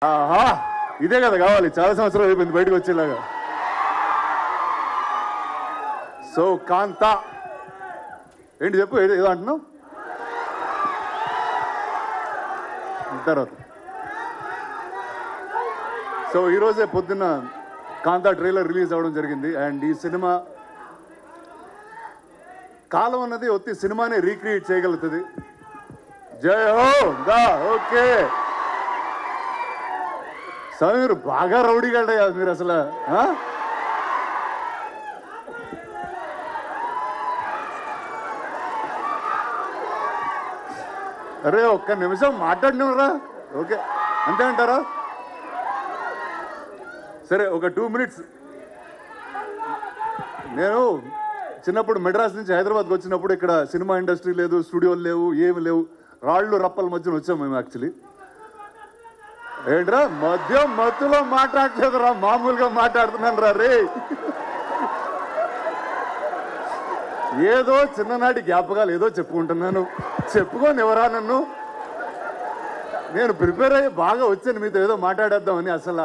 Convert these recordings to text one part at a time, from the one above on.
ఆహా ఇదే కదా కావాలి, చాలా సంవత్సరాలు అయిపోయింది బయటకు వచ్చేలాగా. సో కాంతా ఏంటి చెప్పు, ఏదో అంటున్నావు తర్వాత. సో ఈరోజే పొద్దున్న కాంతా ట్రైలర్ రిలీజ్ అవ్వడం జరిగింది. అండ్ ఈ సినిమా కాలం అన్నది ఒత్తి సినిమానే రీక్రియేట్ చేయగలుగుతుంది. జై హో దా ఓకే సార్, మీరు బాగా రౌడీగా మీరు అసలు. అరే ఒక్క నిమిషం మాట్లాడినరా, ఓకే అంతే అంటారా? సరే ఒక 2 minutes. నేను చిన్నప్పుడు మెడ్రాస్ నుంచి హైదరాబాద్కి వచ్చినప్పుడు ఇక్కడ సినిమా ఇండస్ట్రీ లేదు, స్టూడియోలు లేవు, ఏమి లేవు, రాళ్ళు రప్పల మధ్యన వచ్చాం మేము. యాక్చువల్లీ ఏంట్రా మధ్యలో మాట్లాడలేదురా, మామూలుగా మాట్లాడుతున్నాను రా రే. ఏదో చిన్ననాటి జ్ఞాపకాలు ఏదో చెప్పుకుంటున్నాను, చెప్పుకోని ఎవరా నన్ను. నేను ప్రిపేర్ అయ్యి బాగా వచ్చాను మీతో ఏదో మాట్లాడేద్దామని, అసలు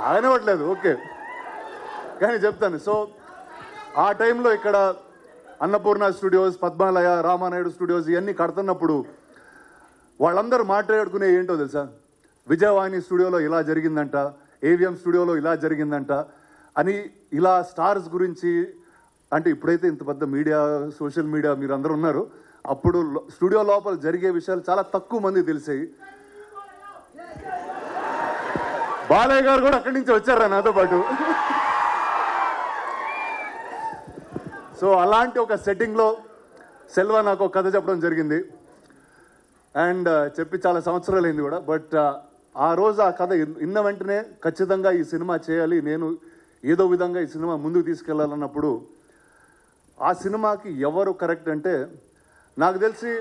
ఆగనివ్వట్లేదు. ఓకే కానీ చెప్తాను. సో ఆ టైంలో ఇక్కడ అన్నపూర్ణ స్టూడియోస్, పద్మాలయ, రామానాయుడు స్టూడియోస్ ఇవన్నీ కడుతున్నప్పుడు వాళ్ళందరూ మాట్లాడుకునే ఏంటో తెలుసా, విజయవాణి స్టూడియోలో ఇలా జరిగిందంట, ఏవిఎం స్టూడియోలో ఇలా జరిగిందంట అని, ఇలా స్టార్స్ గురించి. అంటే ఇప్పుడైతే ఇంత పెద్ద మీడియా, సోషల్ మీడియా మీరు అందరూ ఉన్నారు, అప్పుడు స్టూడియో లోపల జరిగే విషయాలు చాలా తక్కువ మంది తెలిసాయి. బాలయ్య గారు కూడా అక్కడి నుంచి వచ్చారా నాతో పాటు. సో అలాంటి ఒక సెట్టింగ్లో సెల్వా నాకు ఒక కథ చెప్పడం జరిగింది. అండ్ చెప్పి చాలా సంవత్సరాలు అయింది కూడా. బట్ ఆ రోజు ఆ కథ విన్న వెంటనే ఖచ్చితంగా ఈ సినిమా చేయాలి, నేను ఏదో విధంగా ఈ సినిమా ముందుకు తీసుకెళ్లాలన్నప్పుడు ఆ సినిమాకి ఎవరు కరెక్ట్ అంటే, నాకు తెలిసి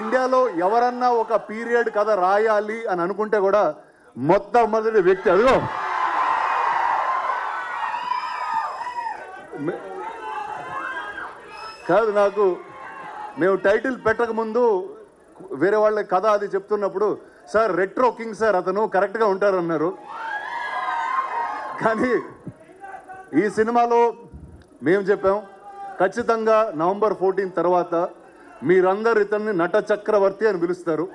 ఇండియాలో ఎవరన్నా ఒక పీరియడ్ కథ రాయాలి అని అనుకుంటే కూడా మొట్టమొదటి వ్యక్తి అదిగో కాదు. నాకు మేము టైటిల్ పెట్టక ముందు వేరే వాళ్ళ కథ అది చెప్తున్నప్పుడు, సార్ రెట్రో కింగ్ సార్ అతను కరెక్ట్గా ఉంటారన్నారు. కానీ ఈ సినిమాలో మేము చెప్పాం ఖచ్చితంగా November 14 తర్వాత మీరందరూ ఇతన్ని నట చక్రవర్తి అని పిలుస్తారు.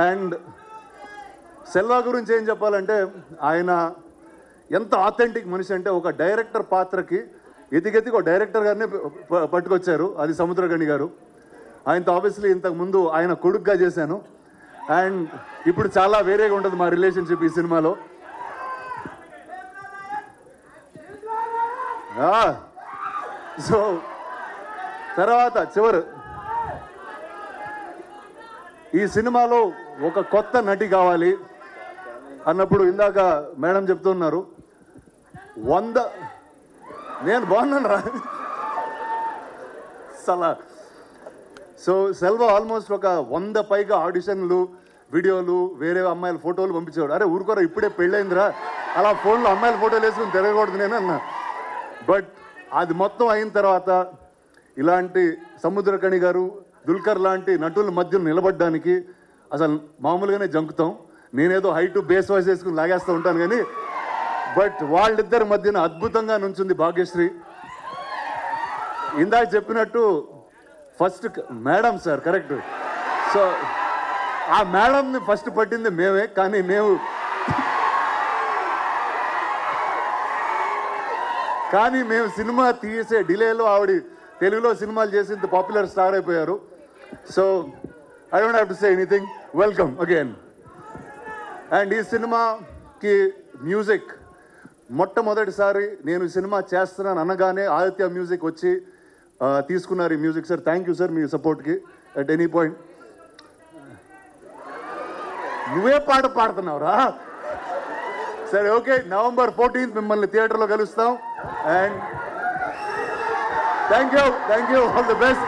అండ్ సెల్వా గురించి ఏం చెప్పాలంటే, ఆయన ఎంత ఆథెంటిక్ మనిషి అంటే, ఒక డైరెక్టర్ పాత్రకి ఎతికెతికి ఒక డైరెక్టర్ గారిని పట్టుకొచ్చారు, అది సముద్రగణి గారు. ఆయనతో ఆబ్వియస్లీ ఇంతకు ముందు ఆయన కొడుకుగా చేశాను. అండ్ ఇప్పుడు చాలా వేరేగా ఉంటుంది మా రిలేషన్షిప్ ఈ సినిమాలో. సో తర్వాత చివరు ఈ సినిమాలో ఒక కొత్త నటి కావాలి అన్నప్పుడు ఇందాక మేడం చెప్తున్నారు 100. నేను బాగున్నాను రా సలా. సో సెల్వా ఆల్మోస్ట్ ఒక 100 పైగా ఆడిషన్లు, వీడియోలు, వేరే అమ్మాయిల ఫోటోలు పంపించేవాడు. అరే ఊరుకోరా ఇప్పుడే పెళ్ళైందిరా, అలా ఫోన్లో అమ్మాయిల ఫోటోలు వేసుకుని తిరగకూడదు నేను అన్నా. బట్ అది మొత్తం అయిన తర్వాత ఇలాంటి సముద్రకణి గారు, దుల్కర్ లాంటి నటుల మధ్య నిలబడడానికి అసలు మామూలుగానే జంకుతాం. నేనేదో హైట్ బేస్ వాయిస్ వేసుకుని లాగేస్తూ ఉంటాను కానీ, బట్ వాళ్ళిద్దరి మధ్యన అద్భుతంగా నుంచుంది భాగ్యశ్రీ. ఇందాక చెప్పినట్టు first madam sir correct. So ఆ మేడంని ఫస్ట్ పట్టింది మేమే, కానీ మేము సినిమా తీసే డిలేలో ఆవిడ తెలుగులో సినిమాలు చేసి ఇంత పాపులర్ స్టార్ అయిపోయారు. So I don't have to say anything, welcome again. And ఈ సినిమాకి మ్యూజిక్ మొట్టమొదటిసారి నేను సినిమా చేస్తున్నాను అనగానే ఆదిత్య మ్యూజిక్ వచ్చి తీసుకున్నారు ఈ music. Sir thank you sir మీ సపోర్ట్కి అట్ ఎనీ పాయింట్. నువ్వే పాట పాడుతున్నావురా. సరే ఓకే, November 14 మిమ్మల్ని థియేటర్లో కలుస్తాం. And thank you all the best.